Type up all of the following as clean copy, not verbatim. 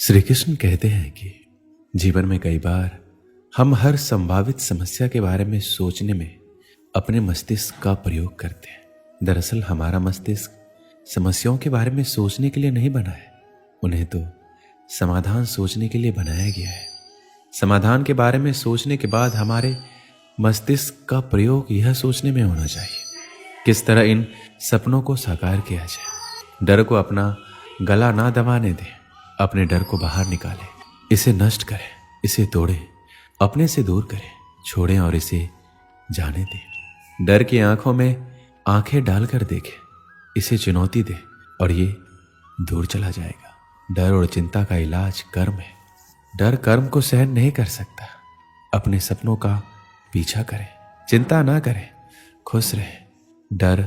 श्री कृष्ण कहते हैं कि जीवन में कई बार हम हर संभावित समस्या के बारे में सोचने में अपने मस्तिष्क का प्रयोग करते हैं। दरअसल हमारा मस्तिष्क समस्याओं के बारे में सोचने के लिए नहीं बना है, उन्हें तो समाधान सोचने के लिए बनाया गया है। समाधान के बारे में सोचने के बाद हमारे मस्तिष्क का प्रयोग यह सोचने में होना चाहिए किस तरह इन सपनों को साकार किया जाए। डर को अपना गला ना दबाने दें, अपने डर को बाहर निकालें, इसे नष्ट करें, इसे तोड़ें, अपने से दूर करें, छोड़ें और इसे जाने दें। डर की आंखों में आंखें डालकर देखें, इसे चुनौती दें और ये दूर चला जाएगा। डर और चिंता का इलाज कर्म है। डर कर्म को सहन नहीं कर सकता। अपने सपनों का पीछा करें, चिंता ना करें, खुश रहें। डर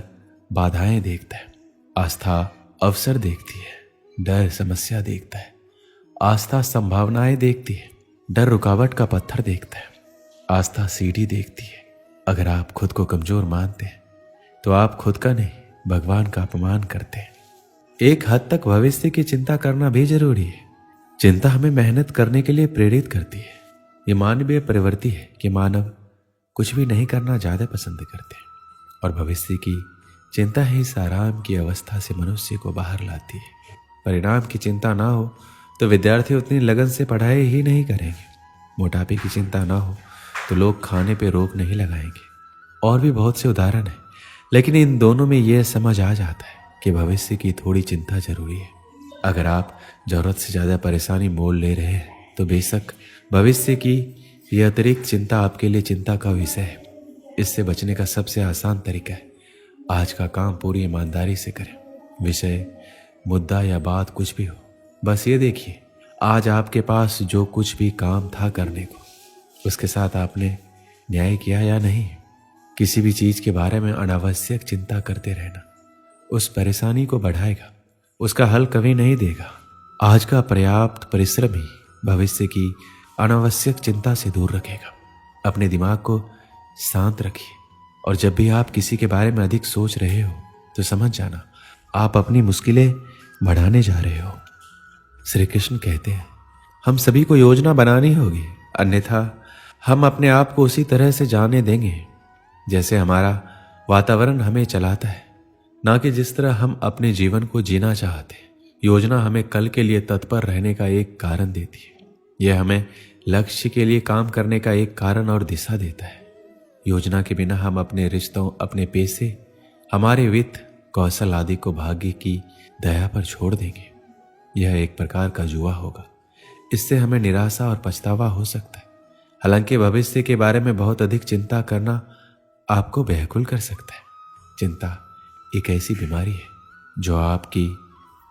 बाधाएं देखता है, आस्था अवसर देखती है। डर समस्या देखता है, आस्था संभावनाएं देखती है। डर रुकावट का पत्थर देखता है, आस्था सीढ़ी देखती है। अगर आप खुद को कमजोर मानते हैं तो आप खुद का नहीं भगवान का अपमान करते हैं। एक हद तक भविष्य की चिंता करना भी जरूरी है। चिंता हमें मेहनत करने के लिए प्रेरित करती है। ये मानवीय प्रवृत्ति है कि मानव कुछ भी नहीं करना ज्यादा पसंद करते हैं और भविष्य की चिंता ही इस आराम की अवस्था से मनुष्य को बाहर लाती है। परिणाम की चिंता ना हो तो विद्यार्थी उतनी लगन से पढ़ाई ही नहीं करेंगे। मोटापे की चिंता ना हो तो लोग खाने पे रोक नहीं लगाएंगे। और भी बहुत से उदाहरण हैं, लेकिन इन दोनों में यह समझ आ जाता है कि भविष्य की थोड़ी चिंता जरूरी है। अगर आप जरूरत से ज़्यादा परेशानी मोल ले रहे हैं तो बेशक भविष्य की यह अतिरिक्त चिंता आपके लिए चिंता का विषय है। इससे बचने का सबसे आसान तरीका है आज का काम पूरी ईमानदारी से करें। विषय, मुद्दा या बात कुछ भी हो, बस ये देखिए आज आपके पास जो कुछ भी काम था करने को, उसके साथ आपने न्याय किया या नहीं। किसी भी चीज के बारे में अनावश्यक चिंता करते रहना उस परेशानी को बढ़ाएगा, उसका हल कभी नहीं देगा। आज का पर्याप्त परिश्रम ही भविष्य की अनावश्यक चिंता से दूर रखेगा। अपने दिमाग को शांत रखिए और जब भी आप किसी के बारे में अधिक सोच रहे हो तो समझ जाना आप अपनी मुश्किलें बढ़ाने जा रहे हो। श्री कृष्ण कहते हैं हम सभी को योजना बनानी होगी, अन्यथा हम अपने आप को उसी तरह से जाने देंगे जैसे हमारा वातावरण हमें चलाता है, ना कि जिस तरह हम अपने जीवन को जीना चाहते हैं। योजना हमें कल के लिए तत्पर रहने का एक कारण देती है। यह हमें लक्ष्य के लिए काम करने का एक कारण और दिशा देता है। योजना के बिना हम अपने रिश्तों, अपने पैसे, हमारे वित्त, कौशल आदि को भाग्य की दया पर छोड़ देंगे। यह एक प्रकार का जुआ होगा। इससे हमें निराशा और पछतावा हो सकता है। हालांकि भविष्य के बारे में बहुत अधिक चिंता करना आपको व्याकुल कर सकता है। चिंता एक ऐसी बीमारी है जो आपकी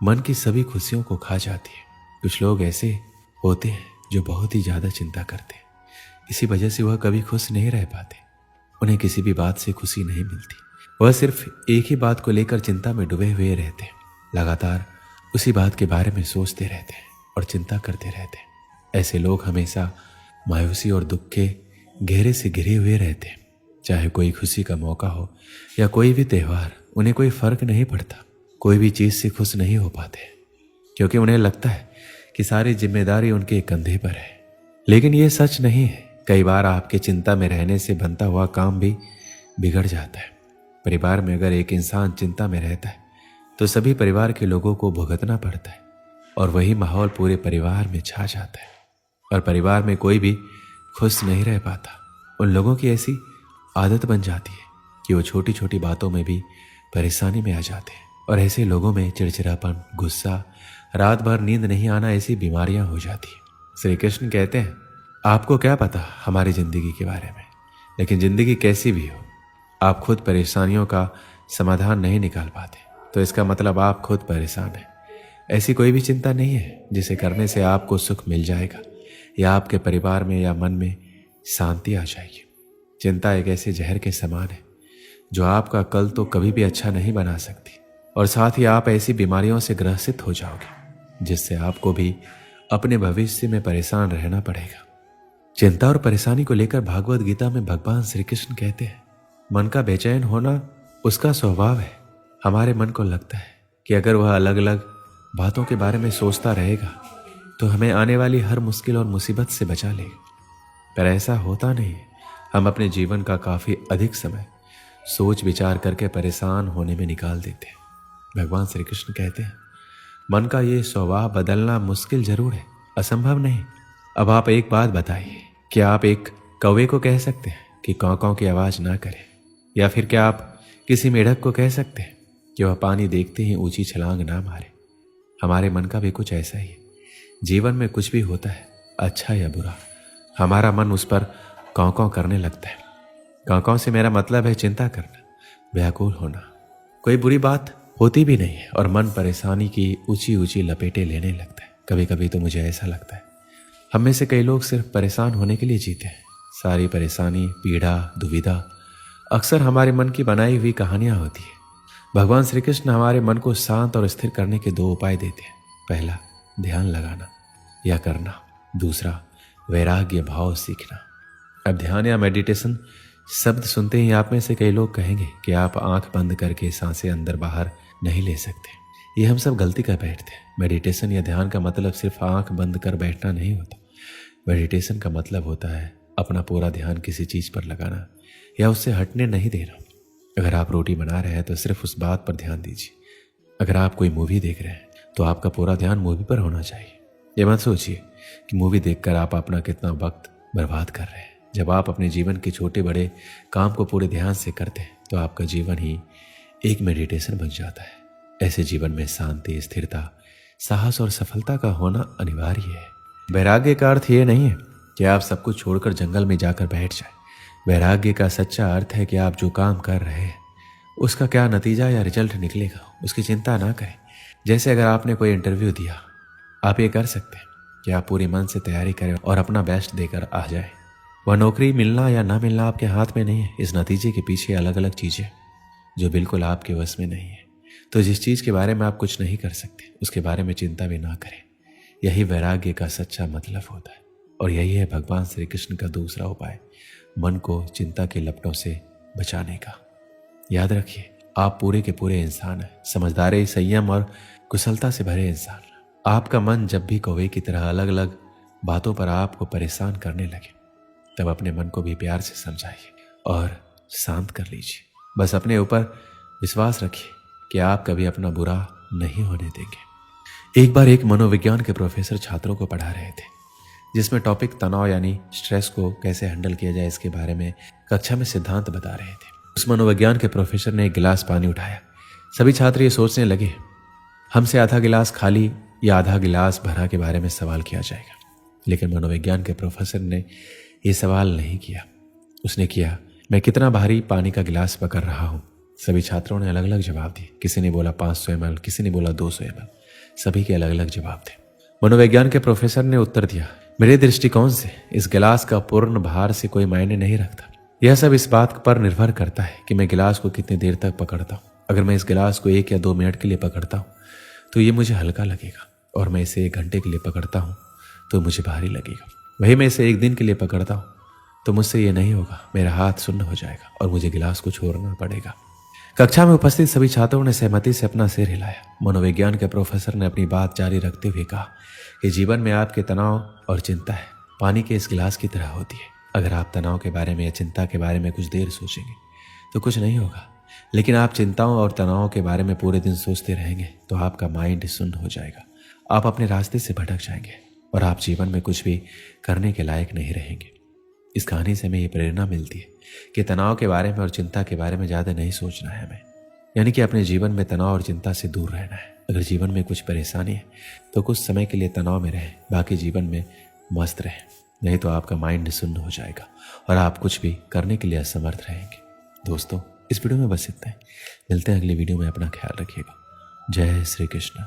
मन की सभी खुशियों को खा जाती है। कुछ लोग ऐसे होते हैं जो बहुत ही ज्यादा चिंता करते हैं, इसी वजह से वह कभी खुश नहीं रह पाते। उन्हें किसी भी बात से खुशी नहीं मिलती। वह सिर्फ एक ही बात को लेकर चिंता में डूबे हुए रहते हैं, लगातार उसी बात के बारे में सोचते रहते हैं और चिंता करते रहते हैं। ऐसे लोग हमेशा मायूसी और दुख के घेरे से घिरे हुए रहते हैं। चाहे कोई खुशी का मौका हो या कोई भी त्यौहार, उन्हें कोई फर्क नहीं पड़ता। कोई भी चीज से खुश नहीं हो पाते क्योंकि उन्हें लगता है कि सारी जिम्मेदारी उनके कंधे पर है। लेकिन यह सच नहीं है। कई बार आपके चिंता में रहने से बनता हुआ काम भी बिगड़ जाता है। परिवार में अगर एक इंसान चिंता में रहता है तो सभी परिवार के लोगों को भुगतना पड़ता है और वही माहौल पूरे परिवार में छा जाता है और परिवार में कोई भी खुश नहीं रह पाता। उन लोगों की ऐसी आदत बन जाती है कि वो छोटी छोटी बातों में भी परेशानी में आ जाते हैं और ऐसे लोगों में चिड़चिड़ापन, गुस्सा, रात भर नींद नहीं आना, ऐसी बीमारियां हो जाती है। श्री कृष्ण कहते हैं आपको क्या पता हमारी जिंदगी के बारे में, लेकिन जिंदगी कैसी भी हो आप खुद परेशानियों का समाधान नहीं निकाल पाते तो इसका मतलब आप खुद परेशान हैं। ऐसी कोई भी चिंता नहीं है जिसे करने से आपको सुख मिल जाएगा या आपके परिवार में या मन में शांति आ जाएगी। चिंता एक ऐसे जहर के समान है जो आपका कल तो कभी भी अच्छा नहीं बना सकती और साथ ही आप ऐसी बीमारियों से ग्रसित हो जाओगे जिससे आपको भी अपने भविष्य में परेशान रहना पड़ेगा। चिंता और परेशानी को लेकर भागवत गीता में भगवान श्री कृष्ण कहते हैं मन का बेचैन होना उसका स्वभाव है। हमारे मन को लगता है कि अगर वह अलग अलग बातों के बारे में सोचता रहेगा तो हमें आने वाली हर मुश्किल और मुसीबत से बचा लेगा। पर ऐसा होता नहीं है। हम अपने जीवन का काफ़ी अधिक समय सोच विचार करके परेशान होने में निकाल देते हैं। भगवान श्री कृष्ण कहते हैं, मन का ये स्वभाव बदलना मुश्किल जरूर है, असंभव नहीं। अब आप एक बात बताइए, क्या आप एक कौवे को कह सकते हैं कि काँव काँव की आवाज़ ना करे? या फिर क्या आप किसी मेढक को कह सकते हैं कि वह पानी देखते ही ऊंची छलांग ना मारे? हमारे मन का भी कुछ ऐसा ही है। जीवन में कुछ भी होता है, अच्छा या बुरा, हमारा मन उस पर काँव काँव करने लगता है। काँव काँव से मेरा मतलब है चिंता करना, व्याकुल होना। कोई बुरी बात होती भी नहीं है और मन परेशानी की ऊंची ऊंची लपेटें लेने लगता है। कभी कभी तो मुझे ऐसा लगता है हम में से कई लोग सिर्फ परेशान होने के लिए जीते हैं। सारी परेशानी, पीड़ा, दुविधा अक्सर हमारे मन की बनाई हुई कहानियां होती है। भगवान श्री कृष्ण हमारे मन को शांत और स्थिर करने के 2 उपाय देते हैं। पहला, ध्यान लगाना या करना। दूसरा, वैराग्य भाव सीखना। अब ध्यान या मेडिटेशन शब्द सुनते ही आप में से कई लोग कहेंगे कि आप आंख बंद करके सांसें अंदर बाहर नहीं ले सकते। ये हम सब गलती कर बैठते हैं। मेडिटेशन या ध्यान का मतलब सिर्फ आंख बंद कर बैठना नहीं होता। मेडिटेशन का मतलब होता है अपना पूरा ध्यान किसी चीज पर लगाना या उससे हटने नहीं देना। अगर आप रोटी बना रहे हैं तो सिर्फ उस बात पर ध्यान दीजिए। अगर आप कोई मूवी देख रहे हैं तो आपका पूरा ध्यान मूवी पर होना चाहिए। ये मत सोचिए कि मूवी देखकर आप अपना कितना वक्त बर्बाद कर रहे हैं। जब आप अपने जीवन के छोटे बड़े काम को पूरे ध्यान से करते हैं तो आपका जीवन ही एक मेडिटेशन बन जाता है। ऐसे जीवन में शांति, स्थिरता, साहस और सफलता का होना अनिवार्य है। वैराग्य का अर्थ ये नहीं है कि आप सब कुछ छोड़कर जंगल में जाकर बैठ जाएं। वैराग्य का सच्चा अर्थ है कि आप जो काम कर रहे हैं उसका क्या नतीजा या रिजल्ट निकलेगा उसकी चिंता ना करें। जैसे अगर आपने कोई इंटरव्यू दिया, आप ये कर सकते हैं कि आप पूरे मन से तैयारी करें और अपना बेस्ट देकर आ जाए। वह नौकरी मिलना या ना मिलना आपके हाथ में नहीं है। इस नतीजे के पीछे अलग अलग चीज़ें जो बिल्कुल आपके वश में नहीं है। तो जिस चीज़ के बारे में आप कुछ नहीं कर सकते उसके बारे में चिंता भी ना करें। यही वैराग्य का सच्चा मतलब होता है और यही है भगवान श्री कृष्ण का दूसरा उपाय, मन को चिंता के लपटों से बचाने का। याद रखिए, आप पूरे के पूरे इंसान हैं, समझदारी, संयम और कुशलता से भरे इंसान। आपका मन जब भी कौवे की तरह अलग अलग बातों पर आपको परेशान करने लगे तब अपने मन को भी प्यार से समझाइए और शांत कर लीजिए। बस अपने ऊपर विश्वास रखिए कि आप कभी अपना बुरा नहीं होने देंगे। एक बार एक मनोविज्ञान के प्रोफेसर छात्रों को पढ़ा रहे थे, जिसमें टॉपिक तनाव यानी स्ट्रेस को कैसे हैंडल किया जाए इसके बारे में कक्षा में सिद्धांत बता रहे थे। उस मनोविज्ञान के प्रोफेसर ने एक गिलास पानी उठाया। सभी छात्र ये सोचने लगे हमसे आधा गिलास खाली या आधा गिलास भरा के बारे में सवाल किया जाएगा। लेकिन मनोविज्ञान के प्रोफेसर ने ये सवाल नहीं किया। उसने किया, मैं कितना भारी पानी का गिलास पकड़ रहा हूँ। सभी छात्रों ने अलग अलग जवाब दिए। किसी ने बोला 500 ml, किसी ने बोला 200 ml। सभी के अलग अलग जवाब थे। मनोविज्ञान के प्रोफेसर ने उत्तर दिया, मेरे दृष्टिकोण से इस गिलास का पूर्ण भार से कोई मायने नहीं रखता। यह सब इस बात पर निर्भर करता है कि मैं गिलास को कितनी देर तक पकड़ता हूँ। अगर मैं इस गिलास को 1 या 2 मिनट के लिए पकड़ता हूँ तो ये मुझे हल्का लगेगा, और मैं इसे 1 घंटे के लिए पकड़ता हूँ तो मुझे भारी लगेगा। वही मैं इसे 1 दिन के लिए पकड़ता हूँ तो मुझसे ये नहीं होगा, मेरा हाथ सुन्न हो जाएगा और मुझे गिलास को छोड़ना पड़ेगा। कक्षा में उपस्थित सभी छात्रों ने सहमति से अपना सिर हिलाया। मनोविज्ञान के प्रोफेसर ने अपनी बात जारी रखते हुए कहा कि जीवन में आपके तनाव और चिंता है पानी के इस गिलास की तरह होती है। अगर आप तनाव के बारे में या चिंता के बारे में कुछ देर सोचेंगे तो कुछ नहीं होगा, लेकिन आप चिंताओं और तनाव के बारे में पूरे दिन सोचते रहेंगे तो आपका माइंड सुन्न हो जाएगा। आप अपने रास्ते से भटक जाएंगे और आप जीवन में कुछ भी करने के लायक नहीं रहेंगे। इस कहानी से हमें ये प्रेरणा मिलती है कि तनाव के बारे में और चिंता के बारे में ज़्यादा नहीं सोचना है हमें, यानी कि अपने जीवन में तनाव और चिंता से दूर रहना है। अगर जीवन में कुछ परेशानी है तो कुछ समय के लिए तनाव में रहें, बाकी जीवन में मस्त रहें, नहीं तो आपका माइंड सुन्न हो जाएगा और आप कुछ भी करने के लिए असमर्थ रहेंगे। दोस्तों, इस वीडियो में बस इतना ही। मिलते हैं अगली वीडियो में। अपना ख्याल रखिएगा। जय श्री कृष्ण।